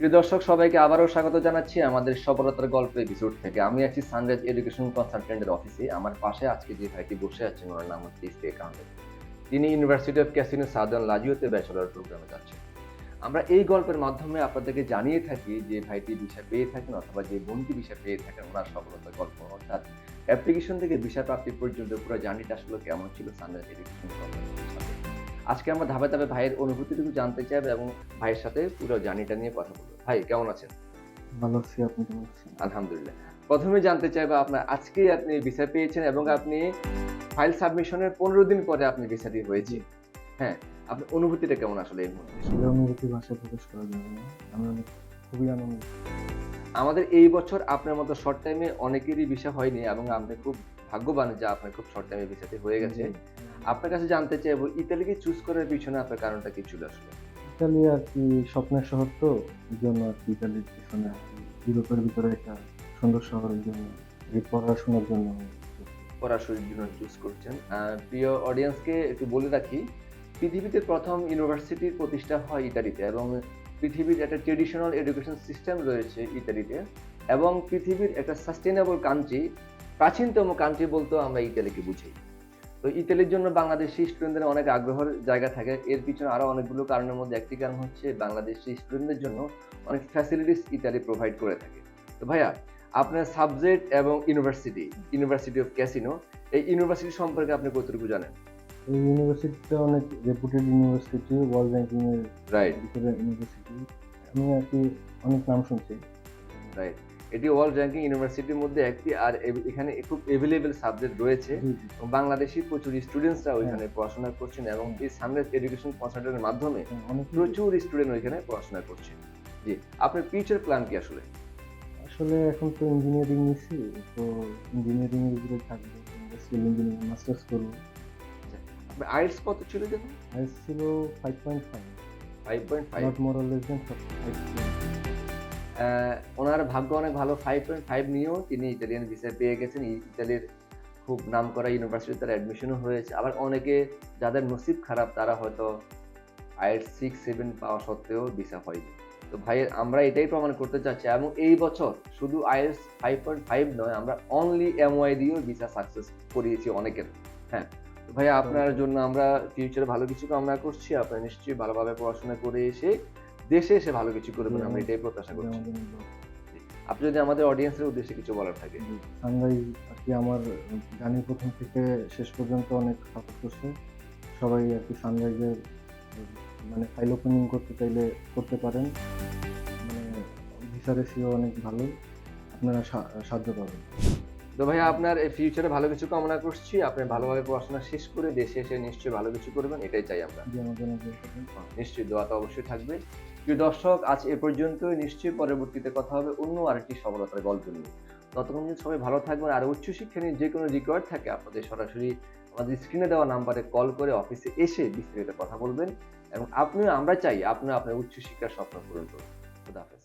প্রিয় দর্শক, সবাইকে আবারও স্বাগত জানাচ্ছি আমাদের সফলতার গল্প এপিসোড থেকে। আমি আছি সানরাইজ এডুকেশন কনসালটেন্টের অফিসে। আমার পাশে আজকে যে ভাইটি বসে আছেন ওনার নাম হচ্ছে ইসফেক আহমেদ। তিনি ইউনিভার্সিটি অফ ক্যাসিনো সাদার্ন লাজিওতে ব্যাচেলর প্রোগ্রামে যাচ্ছেন। আমরা এই গল্পের মাধ্যমে আপনাদেরকে জানিয়ে থাকি যে ভাইটি ভিসা পেয়ে থাকেন অথবা যে বোনটি ভিসা পেয়ে থাকেন ওনার সফলতার গল্প, অর্থাৎ অ্যাপ্লিকেশন থেকে ভিসা প্রাপ্তি পর্যন্ত পুরো জার্নিটা আসলে কেমন ছিল সানরাইজ এডুকেশন কনসালটেন্টের সাথে। আজকে আমরা ধাপে ধাপে ভাইয়ের অনুভূতিটুকু জানতে চাইবো এবং ভাইয়ের সাথে পুরো জার্নিটা নিয়ে কথা বলবো। ভাই কেমন আছেন? ভালো আছি, আপনি কেমন আছেন? আলহামদুলিল্লাহ। ১ম এ জানতে চাইবো আপনার আজকেই আপনি ভিসা পেয়েছেন এবং আপনি ফাইল সাবমিশনের ১৫ দিন পরে আপনি ভিসাটি হয়েছে। হ্যাঁ, আপনার অনুভূতিটা কেমন আসলে এই মুহূর্তে? আসলে অনুভূতি ভাষায় প্রকাশ করা যাবে না। আমি খুবই আনন্দিত। আমাদের এই বছর আপনার মতো শর্ট টাইমে অনেকেরই ভিসা হয়নি এবং আপনি খুব ভাগ্যবান যে আপনার খুব শর্ট টাইমে ভিসাটি হয়ে গেছে। আপনার কাছে জানতে চাইবো ইতালিকে চুজ করার পিছনে আপনার কারণটা কি ছিল আসলে? ইতালি আরকি স্বপ্নের শহর তো, এজন্য আরকি ইতালির পিছনে ইউরোপের ভিতরে একটা সুন্দর শহরের জন্য, পড়াশোনার জন্য। পড়াশোনার জন্য চুজ করছেন। প্রিয় অডিয়েন্সকে একটু বলে রাখি, পৃথিবীতে ১ম ইউনিভার্সিটির প্রতিষ্ঠা হয় ইতালিতে এবং পৃথিবীর একটা ট্র্যাডিশনাল এডুকেশন সিস্টেম রয়েছে ইতালিতে এবং পৃথিবীর একটা সাস্টেইনেবল কান্ট্রি, প্রাচীনতম কান্ট্রি বলতেও আমরা ইতালিকে বুঝাই। তো ইতালির জন্য বাংলাদেশি স্টুডেন্টদের অনেক আগ্রহের জায়গা থাকে। এর পিছনে আরো অনেকগুলো কারণের মধ্যে একটি কারণ হচ্ছে বাংলাদেশি স্টুডেন্টদের জন্য অনেক ফ্যাসিলিটিস ইতালি প্রোভাইড করে থাকে। তো ভাইয়া, আপনার সাবজেক্ট এবং ইউনিভার্সিটি অফ ক্যাসিনো, এই ইউনিভার্সিটি সম্পর্কে আপনি কতটুকু জানেন? এই ইউনিভার্সিটিটা অনেক রেপুটেড ইউনিভার্সিটি, ওয়ার্ল্ড র্যাঙ্কিং এর রাইট, ভিতরে ইউনিভার্সিটি। আমি আরকি অনেক নাম শুনছি। রাইট। এটি ওয়ার্ল্ড র্যাঙ্কিং ইউনিভার্সিটির মধ্যে একটি, আর এখানে খুব এভেইলেবল সাবজেক্ট রয়েছে জি, জি। এবং বাংলাদেশি প্রচুর স্টুডেন্টসরা ওইখানে পড়াশোনা করছেন এবং এই সানরাইজ এডুকেশন কনসালটেন্টের মাধ্যমে অনেক প্রচুর স্টুডেন্ট ওইখানে পড়াশোনা করছে। জি, আপনার ফিউচার প্ল্যান কি আসলে? আসলে এখন তো ইঞ্জিনিয়ারিং নিচ্ছি, তো ইঞ্জিনিয়ারিং এর উপরে থাকবো। ইন্ডাস্ট্রিয়াল ইঞ্জিনিয়ারিং মাস্টার্স করবো। আচ্ছা, আপনার আইএলটিএস কত ছিল যেন? হাইয়েস্ট ছিল 5.5, 5.5। Not more or less than 5. ওনার ভাগ্য অনেক ভালো। 5.5 নিয়েও তিনি ইতালিয়ান ভিসা পেয়ে গেছেন। ইতালির খুব নামকরা ইউনিভার্সিটিতে তার অ্যাডমিশনও হয়েছে। আবার অনেকে যাদের নসিব খারাপ তারা হয়তো আইএলটিএস 6, 7 পাওয়া সত্ত্বেও ভিসা হয়নি। তো ভাইয়ের আমরা এটাই প্রমাণ করতে চাচ্ছি এবং এই বছর শুধু আইএলটিএস 5.5 নয়, আমরা অনলি এমওয়াই দিয়েও ভিসা সাকসেস করিয়েছি অনেকের। হ্যাঁ, তো ভাইয়া আপনার জন্য আমরা ফিউচারে ভালো কিছু কামনা করছি। আপনি নিশ্চয়ই ভালোভাবে পড়াশোনা করে এসে দেশে এসে ভালো কিছু করবেন, আমরা এটাই প্রত্যাশা করছি। জি। আপনি যদি আমাদের অডিয়েন্সের উদ্দেশ্যে কিছু বলার থাকে। সানরাইজ আরকি আমার জার্নি ১ম থেকে শেষ পর্যন্ত অনেক সাপোর্ট করছে। সবাই আরকি সানরাইজের মানে ফাইল ওপেনিং করতে চাইলে করতে পারেন। মানে ভিসা রেশিও অনেক ভালো। আপনারা সাহায্য পাবেন। তো ভাইয়া আপনার এই ফিউচারে ভালো কিছু কামনা করছি। আপনি ভালোভাবে পড়াশোনা শেষ করে দেশে এসে নিশ্চয়ই ভালো কিছু করবেন, এটাই চাই আমরা। জি, আমার জন্য দোয়া করবেন। নিশ্চয়ই, দোয়া তো অবশ্যই থাকবে। প্রিয় দর্শক, আজ এ পর্যন্তই। নিশ্চয়ই পরবর্তীতে কথা হবে অন্য আরেকটি সফলতার গল্প নিয়ে। ততক্ষণ পর্যন্ত সবাই ভালো থাকবেন। আর উচ্চশিক্ষা নিয়ে যে কোনো রিকোয়ার্ড থাকে আপনাদের সরাসরি আমাদের স্ক্রিনে দেওয়া নাম্বারে কল করে অফিসে এসে বিস্তারিত কথা বলবেন এবং আমরা চাই আপনি আপনার উচ্চশিক্ষার স্বপ্ন পূরণ করুন। খোদা হাফেজ।